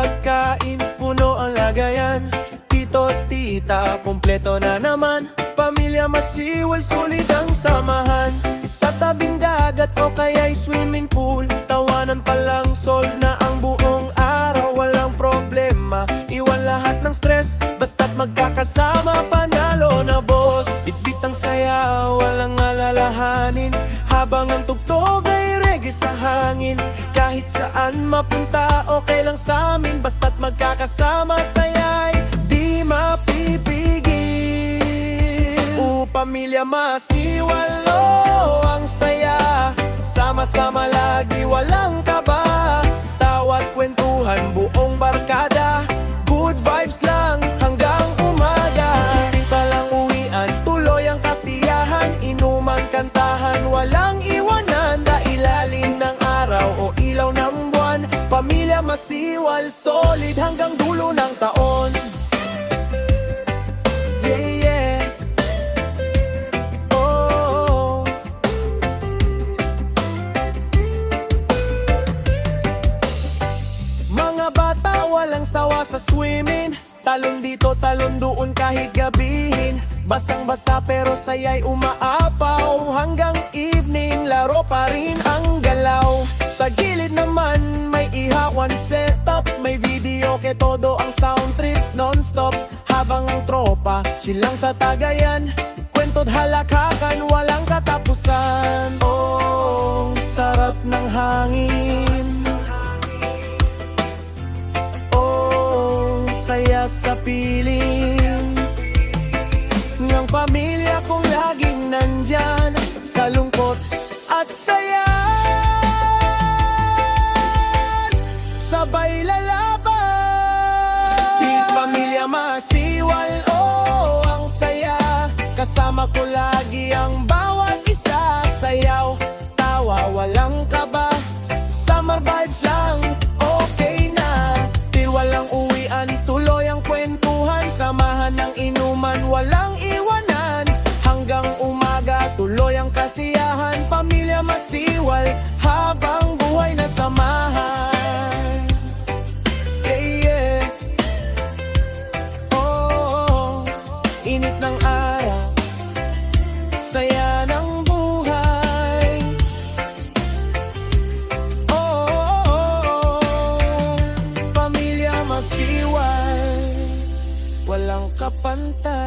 pagkain, puno ang lagayan. Tito, tita, kompleto na naman. Pamilya masiwal, sulit ang samahan. Sa tabing dagat o kaya'y swimming pool, tawanan pa lang, solve na ang buong araw. Walang problema, iwan lahat ng stress, basta't magkakasama, panalo na boss. Bitbit ang saya, walang alalahanin, habang ang tugtog ay reggae sa hangin. Kahit saan mapunta, okay lang sa amin, basta't magkakasama, saya'y di mapipigil. Pamilya masiwal, oh, ang saya. Sama-sama lagi, walang kaba. Tawat, kwentuhan, buong barkada. Good vibes lang hanggang umaga. Hindi pa lang uwian, tuloy ang kasiyahan. Inuman, kantahan, walang iwanan. Sa ilalim ng araw o ilaw ng buwan, pamilya masiwal, solid hanggang dulo ng taon. Walang sawa sa swimming, talon dito, talon doon kahit gabihin. Basang-basa pero saya'y umaapaw, hanggang evening, laro pa rin ang galaw. Sa gilid naman may ihawan setup, may video ke todo ang sound trip non-stop. Habang ang tropa, silang sa tagayan, kwento't halakakan, walang katapusan. Oh, sarap ng hangin, saya sa piling ng pamilya kong laging nandyan sa lungkot at saya. Sabay lalaban, di pamilya masiwal, oh, ang saya. Kasama ko lagi ang bawat isa, sayaw, tawa, walang kaba. Summer vibes lang, okay na. Di walang uwian, tuloy ang kwentuhan. Samahan ng inuman, walang iwanan. Hanggang umaga, tuloy ang kasiyahan. Pamilya masiwal, habang buhay na samahan. Yeah, yeah. Oh, init ng araw, saya ng buhay. Pamilya masiwal, walang kapantay.